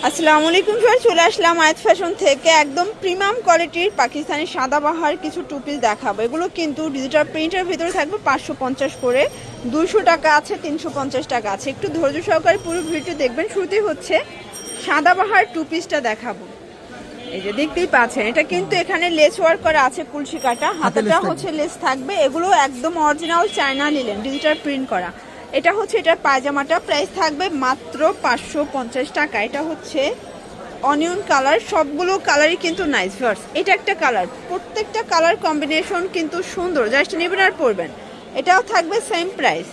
আসসালামু আলাইকুম ভিউয়ার, চলে আসলাম আয়াত ফ্যাশন থেকে একদম প্রিমিয়াম কোয়ালিটির পাকিস্তানি সাদাবাহার কিছু টু পিস দেখাবো। এগুলো কিন্তু ডিজিটাল প্রিন্টের ভিতরে থাকবে 550 করে, 200 টাকা আছে, 350 টাকা আছে। একটু ধৈর্য সহকারে পুরো ভিডিও দেখবেন। শুরুতেই হচ্ছে সাদাবাহার টু পিসটা দেখাবো। এই যে দেখতেই পাচ্ছেন, এটা কিন্তু এখানে লেস ওয়ার্ক করা আছে, কুলসি কাটা, হাতেটা হচ্ছে লেস থাকবে। এগুলো একদম original China linen, digital print করা। এটা হচ্ছে এটার পায়জামাটা, প্রাইস থাকবে মাত্র 550 টাকা। এটা হচ্ছে অনিয়ন কালার, সবগুলো কালারই কিন্তু নাইস ভিউয়ার্স। এটা একটা কালার, প্রত্যেকটা কালার কম্বিনেশন কিন্তু সুন্দর, জাস্ট নেবেন আর পরবেন। এটাও থাকবে সেম প্রাইস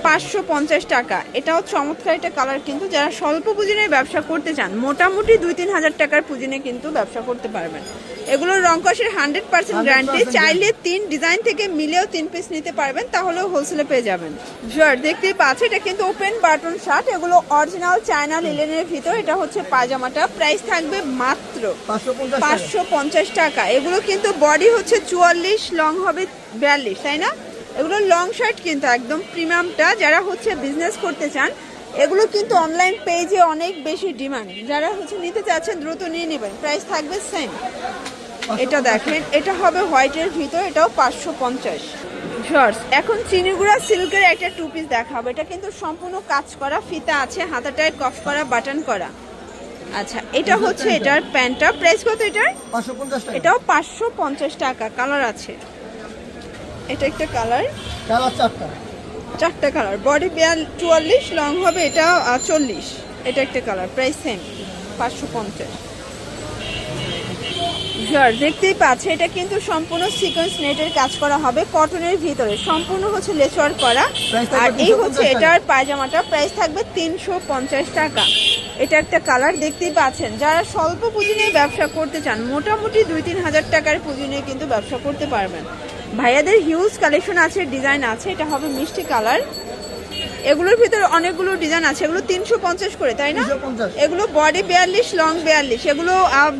550 টাকা। এটাও চমৎকার একটা কালার, কিন্তু যারা স্বল্প পুঁজিনে ব্যবসা করতে চান, মোটামুটি 2-3 হাজার টাকার পুঁজিনে কিন্তু ব্যবসা করতে পারবেন। এগুলোর রং কষের 100% গ্যারান্টি। চাইলে 3 ডিজাইন থেকে মিলেও 3 পিস নিতে পারবেন, তাহলেও হোলসেলে পেয়ে যাবেন। ভিউয়ার দেখতেই পাচ্ছেন, এটা কিন্তু ওপেন বাটন শার্ট, এগুলো অরিজিনাল চায়না লিলেনের ভিতর। এটা হচ্ছে পায়জামাটা, প্রাইস থাকবে মাত্র 550 টাকা। এগুলো কিন্তু বডি হচ্ছে 44, লং হবে 42, তাই না? এগুলো লং শার্ট, কিন্তু একদম প্রিমিয়ামটা। যারা হচ্ছে বিজনেস করতে চান, এগুলো কিন্তু অনলাইন পেজে অনেক বেশি ডিমান্ড। যারা হচ্ছে নিতে চাচ্ছেন দ্রুত নিয়ে নেবেন, প্রাইস থাকবে সেম। এটা দেখেন, এটা হবে হোয়াইটের ভিতর, এটাও 550 শর্টস। এখন চিনিগুড়া সিল্কের একটা টু পিস দেখাবো। এটা কিন্তু সম্পূর্ণ কাজ করা, ফিতা আছে, হাতাটায় কফ করা, বাটন করা। আচ্ছা, এটা হচ্ছে এটার প্যান্টটা, প্রাইস কত এটার? 550 টাকা। এটাও 550 টাকা। কালার আছে, এটা একটা কালার, চারটা কালার, বডি 44, লং হবে এটা 40। এটা একটা কালার, প্রাইস সেম 550। দেখতেই পাচ্ছে, এটা কিন্তু সম্পূর্ণ সিকোয়েন্স নেটের কাজ করা হবে, কটনের ভিতরে, সম্পূর্ণ হচ্ছে লেচওয়ার্ক করা। আর এই হচ্ছে এটার পায়জামাটা, প্রাইস থাকবে 350 টাকা। এটা একটা কালার, দেখতেই পাচ্ছেন। যারা স্বল্প পুঁজি নিয়ে ব্যবসা করতে চান, মোটামুটি 2-3 হাজার টাকার পুঁজি নিয়ে কিন্তু ব্যবসা করতে পারবেন। ভাইয়াদের হিউজ কালেকশন আছে, ডিজাইন আছে। এটা হবে মিষ্টি কালার, এগুলোর ভিতরে অনেকগুলো ডিজাইন আছে। এগুলো 350 করে, তাই না? এগুলো বডি 42, লং 42। এগুলো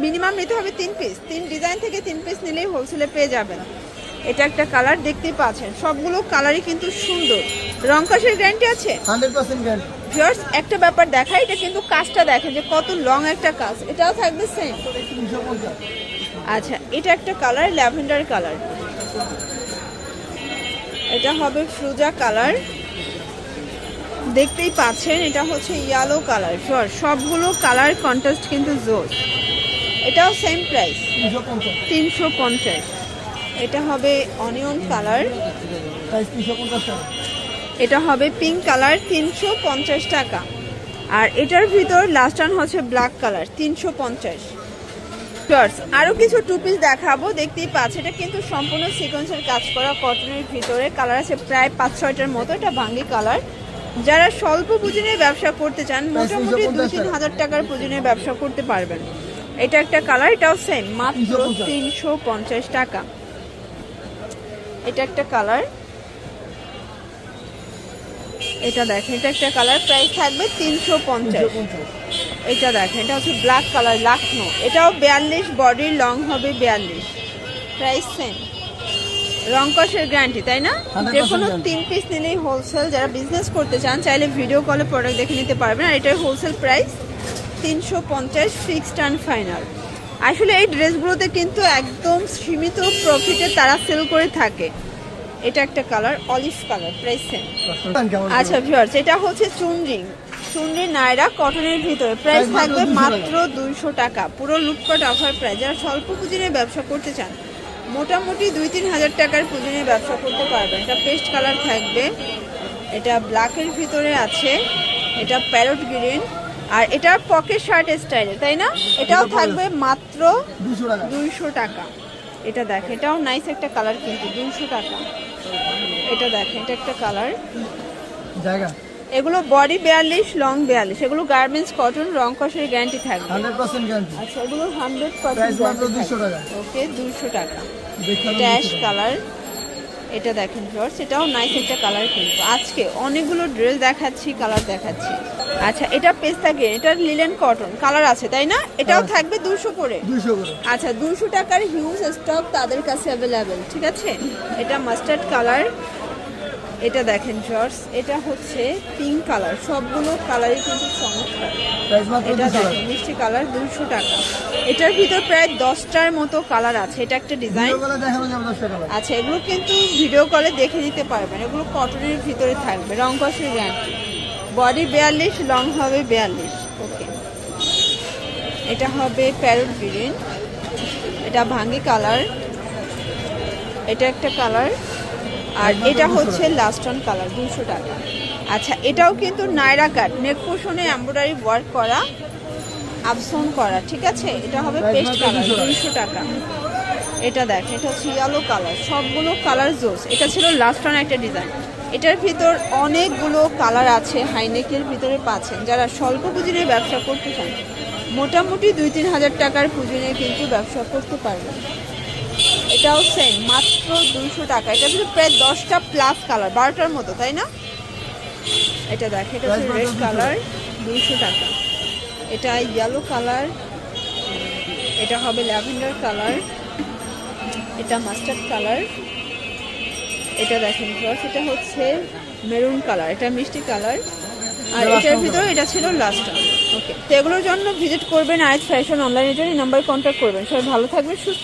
মিনিমাম নিতে হবে 3 পিস, 3 ডিজাইন থেকে 3 পিস নিলেই হোলসেলে পেয়ে যাবেন। এটা একটা কালার, দেখতেই পাচ্ছেন। সবগুলো কালারই কিন্তু সুন্দর, রং কষের গ্যারান্টি আছে 100% গ্যারান্টি। ভিউয়ার্স একটা ব্যাপার দেখাই, এটা কিন্তু কাজটা দেখেন যে কত লং একটা কাজ। এটাও থাকবে সেম। আচ্ছা, এটা একটা কালার, ল্যাভেন্ডার কালার। এটা হবে ফ্রুজা কালার, দেখতেই পাচ্ছেন। এটা হচ্ছে ইয়েলো কালার। সবগুলো কালার কন্ট্রাস্ট কিন্তু জোর। এটাও সেম প্রাইস 350। এটা হবে অনিয়ন কালার, প্রাইস 350 টাকা। এটা হবে পিঙ্ক কালার, 350 টাকা। আর এটার ভিতর লাস্ট ওয়ান হচ্ছে ব্ল্যাক কালার, 350। আরো কিছু টু পিস দেখাবো, দেখতেই পাচ্ছ। এটা কিন্তু সম্পূর্ণ সিকোয়েন্সের কাজ করা, কটনের ভিতরে। কালার আছে প্রায় 5-6টার মতো। এটা ভাঙ্গি কালার। যারা স্বল্প পুঁজি নিয়ে ব্যবসা করতে চান, মোটামুটি 2-3 হাজার টাকার পুঁজি নিয়ে ব্যবসা করতে পারবেন। এটা একটা কালার, এটাও সেম, মাত্র 350 টাকা। এটা একটা কালার, এটা দেখেন, এটা একটা কালার, প্রাইস থাকবে 350। এটা দেখেন, এটা হচ্ছে ব্ল্যাক কালার, লাখনো। এটাও 42, বডির লং হবে 42, প্রাইস সেম। রং কষের গ্যারান্টি, তাই না? যে কোনো 3 পিস নিলেই হোলসেল। যারা বিজনেস করতে চান, চাইলে ভিডিও কলে প্রোডাক্ট দেখে নিতে পারবেন। আর এটার wholesale price 350, fixed and final. আসলে এই ড্রেসগুলোতে কিন্তু একদম সীমিত প্রফিটে তারা সেল করে থাকে। এটা একটা colour, olive colour, price same. আচ্ছা ভিউয়ার্স, এটা হচ্ছে চুনরি নায়রা, কটনের ভিতরে, প্রাইস থাকবে মাত্র 200 টাকা। পুরো লুটপাট অফার প্রাইস। যারা স্বল্প পুঁজি নিয়ে ব্যবসা করতে চান, মোটামুটি 2-3 হাজার টাকার পুঁজি নিয়ে ব্যবসা করতে পারবেন। এটা পেস্ট কালার থাকবে, এটা ব্ল্যাকের ভিতরে আছে, এটা প্যারট গ্রিন। আর এটা পকেট শার্ট স্টাইলে, তাই না? এটাও থাকবে মাত্র 200 টাকা। এটা দেখেন, এটাও নাইস একটা কালার, কিন্তু 200 টাকা। এটা দেখেন, এটা একটা কালার। এগুলো বডি 42, লং 42। এগুলো গার্মেন্টস কটন, রং কষের গ্যারান্টি থাকবে 100% গ্যারান্টি। আচ্ছা, এগুলো 100% প্রাইস মাত্র 200 টাকা। ওকে, 200 টাকা। এটা অ্যাশ কালার, এটা দেখেন ভিউয়ার্স, এটাও নাইস একটা কালার। কিন্তু আজকে অনেকগুলো ড্রেস দেখাচ্ছি, কালার দেখাচ্ছি। আচ্ছা, এটা পেস্তা গ্রিন, এটা লিলেন কটন কালার আছে, তাই না? এটাও থাকবে 200 করে। আচ্ছা, 200 টাকার হিউজ স্টক তাদের কাছে অ্যাভেলেবেল, ঠিক আছে? এটা মাস্টার্ড কালার, এটা দেখেন জর্জ, এটা হচ্ছে পিঙ্ক কালার, সবগুলো কালারই কিন্তু চমৎকার। প্রাইস মাত্র এটা 200 টাকা। দেখেন মিষ্টি কালার, 200 টাকা। এটার ভিতর প্রায় 10টার মতো কালার আছে। এটা একটা ডিজাইন। ভিডিও কলে দেখানো যাবে 10 টাকা। আচ্ছা, এগুলো কিন্তু ভিডিও কলে দেখে নিতে পারবেন। এগুলো কটনের ভিতরে থাকবে, রং কষের গ্যারান্টি। বডি 42, লং হবে 42। ওকে, এটা হবে প্যারট গ্রিন, এটা ভাঙ্গি কালার, এটা একটা কালার, আর এটা হচ্ছে লাস্ট অন কালার, 200 টাকা। আচ্ছা, এটাও কিন্তু নায়রা কাট, নেক পোর্শনে এমব্রয়ডারি ওয়ার্ক করা, আপসন করা, ঠিক আছে। এটা হবে পেস্ট কালার, 200 টাকা। এটা দেখ, এটা হচ্ছে ইয়েলো কালার, সবগুলো কালার জোস। এটা ছিল লাস্ট অন একটা ডিজাইন। এটার ভিতর অনেকগুলো কালার আছে, হাইনেকের ভিতরে পাচ্ছেন। যারা স্বল্প পুঁজির ব্যবসা করতে চান, মোটামুটি 2-3 হাজার টাকার পুঁজি নিয়ে কিন্তু ব্যবসা করতে পারবেন। এটাও সেম, মাত্র 200 টাকা। এটার ভিতরে প্রায় 10টা প্লাস কালার, 12টার মতো, তাই না? এটা দেখ, এটা হচ্ছে রেড কালার, 200 টাকা। এটা ইয়েলো কালার, এটা হবে ল্যাভেন্ডার কালার, এটা মাস্টার্ড কালার, এটা দেখেন ক্রস, এটা হচ্ছে মেরুন কালার, এটা মিষ্টি কালার, আর এটার ভিতরে এটা ছিল লাস্ট। ওকে, তো এগুলোর জন্য ভিজিট করবেন আয়েজ ফ্যাশন অনলাইনের জন্য, এই নাম্বারে কন্ট্যাক্ট করবেন। সবাই ভালো থাকবেন, সুস্থ